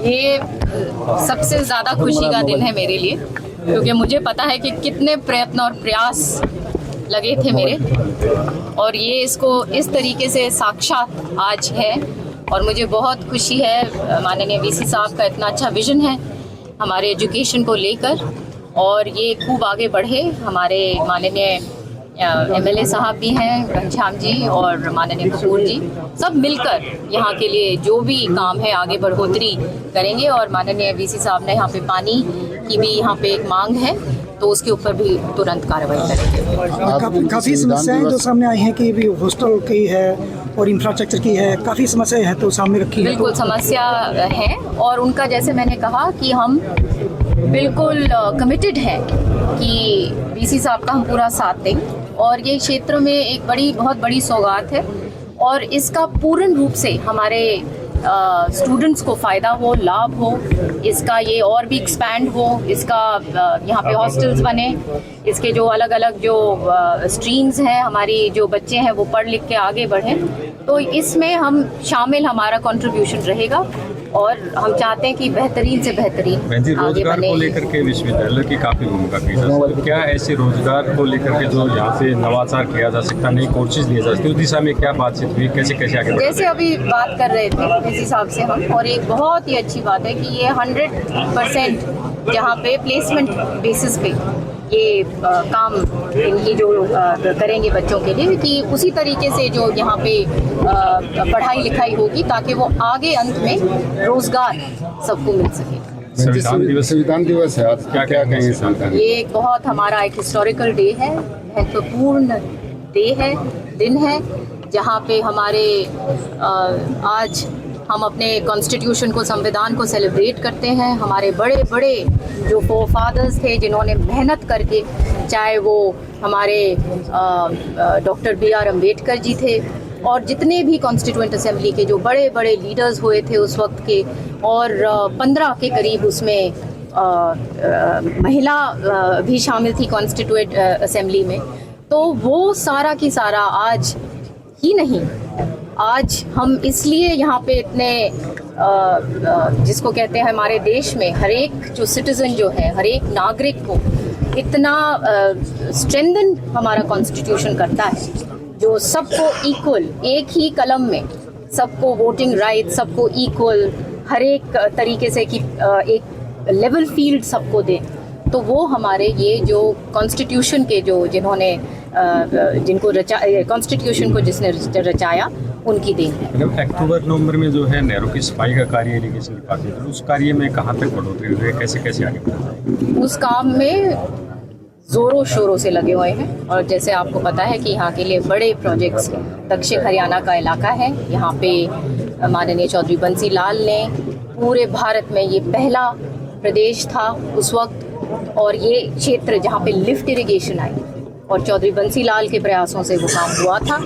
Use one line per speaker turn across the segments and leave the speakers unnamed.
ये सबसे ज़्यादा खुशी का दिन है मेरे लिए, क्योंकि मुझे पता है कि कितने प्रयत्न और प्रयास लगे थे मेरे, और ये इसको इस तरीके से साक्षात आज है। और मुझे बहुत खुशी है, माननीय वीसी साहब का इतना अच्छा विजन है हमारे एजुकेशन को लेकर, और ये खूब आगे बढ़े। हमारे माननीय एमएलए साहब भी हैं, घनश्याम जी और माननीय कपूर जी, सब मिलकर यहाँ के लिए जो भी काम है आगे बढ़ोतरी करेंगे। और माननीय वीसी साहब ने यहाँ पे पानी की भी यहाँ पे एक मांग है, तो उसके ऊपर भी तुरंत कार्रवाई करेंगे।
काफ़ी समस्याएं जो सामने आई हैं कि भी हॉस्टल की है और इंफ्रास्ट्रक्चर की है, काफ़ी समस्याएं हैं तो सामने रखी है।
बिल्कुल समस्या है, और उनका जैसे मैंने कहा कि हम बिल्कुल कमिटेड हैं कि वीसी साहब का हम पूरा साथ दें, और ये क्षेत्र में एक बहुत बड़ी सौगात है, और इसका पूर्ण रूप से हमारे स्टूडेंट्स को फ़ायदा हो, लाभ हो, इसका ये और भी एक्सपैंड हो, इसका यहाँ पे हॉस्टल्स बने, इसके जो अलग अलग जो स्ट्रीम्स हैं, हमारी जो बच्चे हैं वो पढ़ लिख के आगे बढ़ें, तो इसमें हम शामिल, हमारा कंट्रीब्यूशन रहेगा, और हम चाहते हैं कि बेहतरीन से बेहतरीन आगे बने।
को लेकर के विश्वविद्यालय की काफ़ी भूमिका की जाती है, क्या ऐसे रोजगार को लेकर के जो यहाँ से नवाचार किया जा सकता, नई कोर्सेज लिए जा सकते, उस दिशा में क्या बातचीत हुई, कैसे आगे? जैसे
अभी बात कर रहे थे इस हिसाब से हम, और एक बहुत ही अच्छी बात है कि ये 100% जहाँ पे प्लेसमेंट बेसिस पे ये काम ये जो करेंगे बच्चों के लिए, कि उसी तरीके से जो यहाँ पे पढ़ाई लिखाई होगी, ताकि वो आगे अंत में रोजगार सबको मिल सके।
संविधान दिवस है आज, क्या कहेंगे संविधान?
ये एक बहुत हमारा एक हिस्टोरिकल डे है, महत्वपूर्ण डे है, दिन है, जहाँ पे हमारे आज हम अपने कॉन्स्टिट्यूशन को, संविधान को सेलिब्रेट करते हैं। हमारे बड़े बड़े जो फोरफादर्स थे, जिन्होंने मेहनत करके, चाहे वो हमारे डॉक्टर BR अम्बेडकर जी थे, और जितने भी कॉन्स्टिट्यूएंट असेंबली के जो बड़े बड़े लीडर्स हुए थे उस वक्त के, और 15 के करीब उसमें महिला भी शामिल थी कॉन्स्टिट्यूएंट असेंबली में, तो वो सारा की सारा आज ही नहीं, आज हम इसलिए यहाँ पे इतने जिसको कहते हैं हमारे देश में हर एक जो सिटीजन जो है, हर एक नागरिक को इतना स्ट्रेंथन हमारा कॉन्स्टिट्यूशन करता है, जो सबको इक्वल, एक ही कलम में सबको वोटिंग राइट, सबको इक्वल, हर एक तरीके से कि एक लेवल फील्ड सबको दे। तो वो हमारे ये जो कॉन्स्टिट्यूशन के जो जिन्होंने जिनको कॉन्स्टिट्यूशन को जिसने रचाया, उनकी देन है।
अक्टूबर नवंबर में जो है नहरों की सफाई का कार्य, इरिगेशन डिपार्टमेंट, तो उस कार्य में कहाँ तक बढ़ोतरी हुई है, कैसे आगे बढ़ा जाए?
उस काम में जोरों शोरों से लगे हुए हैं, और जैसे आपको पता है कि यहाँ के लिए बड़े प्रोजेक्ट्स, दक्षिण हरियाणा का इलाका है, यहाँ पे माननीय चौधरी बंसी लाल ने पूरे भारत में ये पहला प्रदेश था उस वक्त, और ये क्षेत्र जहाँ पे लिफ्ट इरिगेशन आई, और चौधरी बंसी लाल के प्रयासों से वो काम हुआ था,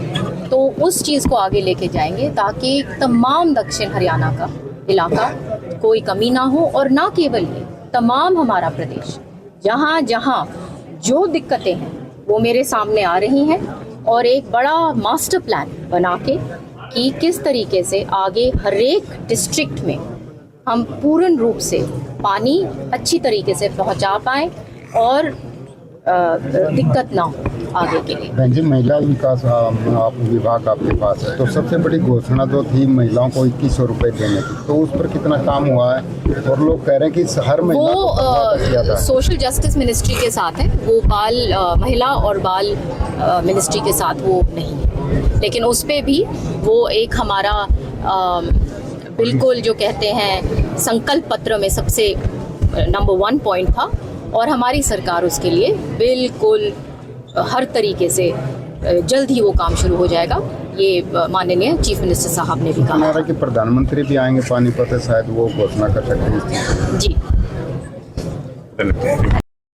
तो उस चीज़ को आगे लेके जाएंगे, ताकि तमाम दक्षिण हरियाणा का इलाका कोई कमी ना हो, और ना केवल ये, तमाम हमारा प्रदेश जहाँ जहाँ जो दिक्कतें हैं वो मेरे सामने आ रही हैं, और एक बड़ा मास्टर प्लान बना के कि किस तरीके से आगे हर एक डिस्ट्रिक्ट में हम पूर्ण रूप से पानी अच्छी तरीके से पहुंचा पाएं, और दिक्कत ना हो आगे के लिए।
बहन जी, महिला विकास विभाग आपके पास है, तो सबसे बड़ी घोषणा जो थी महिलाओं को 2100 रुपये देने की, तो उस पर कितना काम हुआ है? और लोग कह रहे हैं कि हर महिला
वो सोशल जस्टिस मिनिस्ट्री के साथ है, वो महिला और बाल मिनिस्ट्री के साथ वो नहीं है, लेकिन उस पर भी वो एक हमारा बिल्कुल जो कहते हैं संकल्प पत्र में सबसे नंबर 1 पॉइंट था, और हमारी सरकार उसके लिए बिल्कुल हर तरीके से जल्द ही वो काम शुरू हो जाएगा। ये माननीय चीफ मिनिस्टर साहब ने भी कहा
कि प्रधानमंत्री भी आएंगे पानीपत से, शायद वो घोषणा कर सकते हैं।
जी,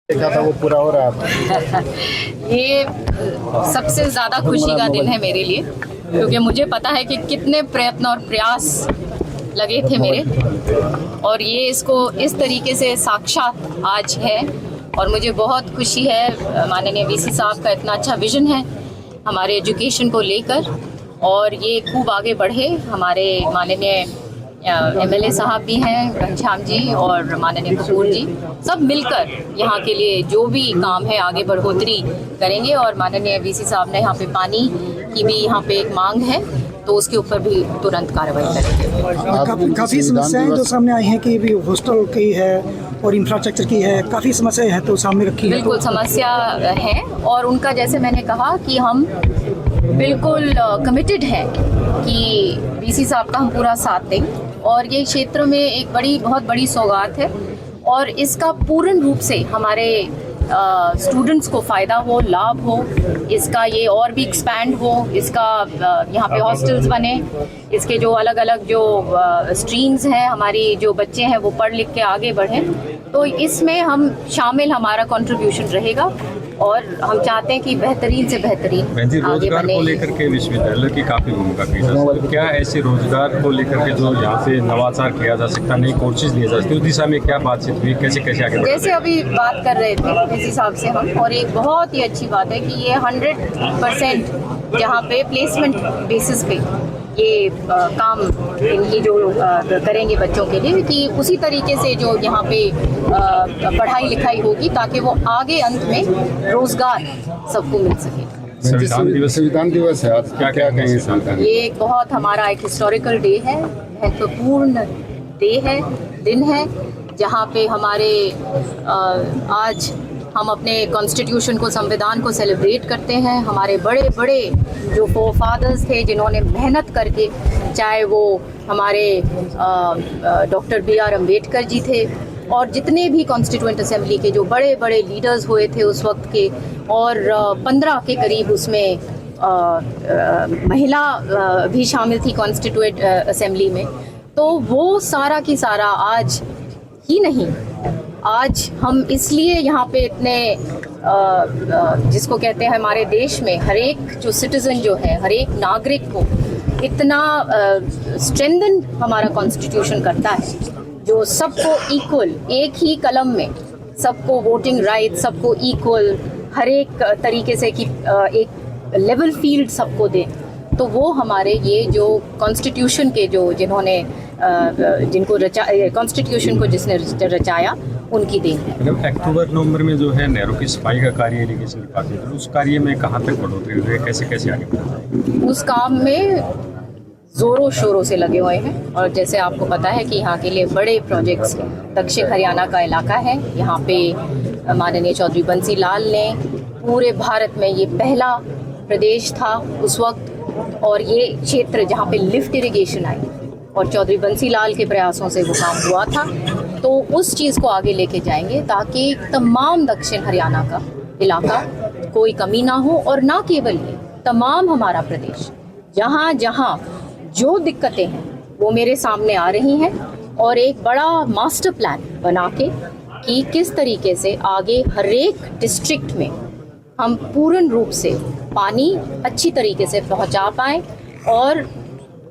देखा था वो पूरा हो रहा था।
ये सबसे ज़्यादा खुशी का दिन है मेरे लिए, क्योंकि मुझे पता है कि कितने प्रयत्न और प्रयास लगे थे मेरे, और ये इसको इस तरीके से साक्षात आज है, और मुझे बहुत खुशी है, माननीय वीसी साहब का इतना अच्छा विजन है हमारे एजुकेशन को लेकर, और ये खूब आगे बढ़े। हमारे माननीय एमएलए साहब भी हैं, घनश्याम जी और माननीय कपूर जी, सब मिलकर यहाँ के लिए जो भी काम है आगे बढ़ोतरी करेंगे। और माननीय वीसी साहब ने यहाँ पे पानी की भी यहाँ पे एक मांग है, तो उसके ऊपर भी तुरंत कार्रवाई करेंगे।
काफ़ी समस्याएं जो सामने आई हैं कि भी हॉस्टल की है और इंफ्रास्ट्रक्चर की है, काफ़ी समस्याएं हैं तो सामने रखी है।
बिल्कुल समस्या है और उनका जैसे मैंने कहा कि हम बिल्कुल कमिटेड हैं कि वीसी साहब का हम पूरा साथ दें और ये क्षेत्र में एक बहुत बड़ी सौगात है और इसका पूर्ण रूप से हमारे स्टूडेंट्स को फ़ायदा हो, लाभ हो, इसका ये और भी एक्सपैंड हो, इसका यहाँ पे हॉस्टल्स बने, इसके जो अलग अलग जो स्ट्रीम्स हैं, हमारी जो बच्चे हैं वो पढ़ लिख के आगे बढ़ें, तो इसमें हम शामिल, हमारा कंट्रीब्यूशन रहेगा और हम चाहते हैं कि बेहतरीन से बेहतरीन आगे
रोजगार
बने।
को लेकर के विश्वविद्यालय की काफ़ी भूमिका की जा सकती है। क्या ऐसे रोजगार को लेकर के जो यहाँ से नवाचार किया जा सकता, नई कोर्सेज लिए जा सकते, उस दिशा में क्या बातचीत हुई, कैसे कैसे आगे बढ़ा
जैसे अभी बात कर रहे थे इस हिसाब से हम, और एक बहुत ही अच्छी बात है कि ये 100% जहाँ पे प्लेसमेंट बेसिस पे ये काम इनकी जो करेंगे बच्चों के लिए, कि उसी तरीके से जो यहाँ पे पढ़ाई लिखाई होगी ताकि वो आगे अंत में रोजगार सबको मिल सके।
संविधान दिवस है आज, क्या क्या कहेंगे संविधान?
ये एक बहुत हमारा एक हिस्टोरिकल डे है, महत्वपूर्ण डे है, दिन है, जहाँ पे हमारे आज हम अपने कॉन्स्टिट्यूशन को, संविधान को सेलिब्रेट करते हैं। हमारे बड़े बड़े जो फोरफादर्स थे जिन्होंने मेहनत करके, चाहे वो हमारे डॉक्टर BR अम्बेडकर जी थे और जितने भी कॉन्स्टिट्यूएंट असेंबली के जो बड़े बड़े लीडर्स हुए थे उस वक्त के, और 15 के करीब उसमें महिला भी शामिल थी कॉन्स्टिट्यूएंट असेंबली में, तो वो सारा की सारा आज ही नहीं, आज हम इसलिए यहाँ पे इतने जिसको कहते हैं हमारे देश में हर एक जो सिटीजन जो है, हर एक नागरिक को इतना स्ट्रेंथन हमारा कॉन्स्टिट्यूशन करता है, जो सबको इक्वल, एक ही कलम में सबको वोटिंग राइट, सबको इक्वल हर एक तरीके से कि एक लेवल फील्ड सबको दे, तो वो हमारे ये जो कॉन्स्टिट्यूशन के जो जिन्होंने जिनको कॉन्स्टिट्यूशन को जिसने रचाया उनकी देन है।
मतलब अक्टूबर नवंबर में जो है नहरों की सफाई का कार्य, इरिगेशन डिपार्टमेंट, तो उस कार्य में कहाँ तक बढ़ोतरी हुई है, कैसे कैसे आगे बढ़ा?
उस काम में ज़ोरों शोरों से लगे हुए हैं और जैसे आपको पता है कि यहाँ के लिए बड़े प्रोजेक्ट्स, दक्षिण हरियाणा का इलाका है, यहाँ पे माननीय चौधरी बंसी लाल ने पूरे भारत में ये पहला प्रदेश था उस वक्त, और ये क्षेत्र जहाँ पे लिफ्ट इरिगेशन आई और चौधरी बंसी लाल के प्रयासों से वो काम हुआ था, तो उस चीज़ को आगे लेके जाएंगे ताकि तमाम दक्षिण हरियाणा का इलाका कोई कमी ना हो, और ना केवल ये, तमाम हमारा प्रदेश जहाँ जहाँ जो दिक्कतें हैं वो मेरे सामने आ रही हैं, और एक बड़ा मास्टर प्लान बना के कि किस तरीके से आगे हर एक डिस्ट्रिक्ट में हम पूर्ण रूप से पानी अच्छी तरीके से पहुंचा पाएं और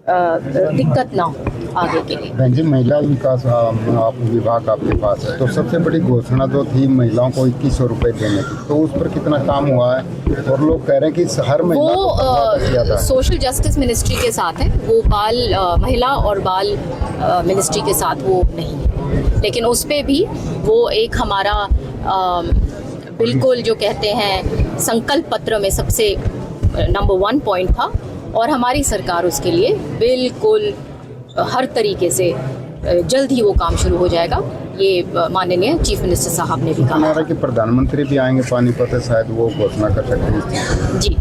दिक्कत ना हो आगे के लिए।
बहन जी, महिला विकास आप विभाग आपके पास है, तो सबसे बड़ी घोषणा तो थी महिलाओं को 2100 रुपये देने की, तो उस पर कितना काम हुआ है? और लोग कह रहे हैं कि हर महिला
वो सोशल जस्टिस मिनिस्ट्री के साथ है, वो महिला और बाल मिनिस्ट्री के साथ वो नहीं है, लेकिन उस पे भी वो एक हमारा बिल्कुल जो कहते हैं संकल्प पत्र में सबसे नंबर 1 पॉइंट था, और हमारी सरकार उसके लिए बिल्कुल हर तरीके से जल्द ही वो काम शुरू हो जाएगा। ये माननीय चीफ मिनिस्टर साहब ने भी कहा
कि प्रधानमंत्री भी आएंगे पानीपत, शायद वो घोषणा कर सकते हैं
जी।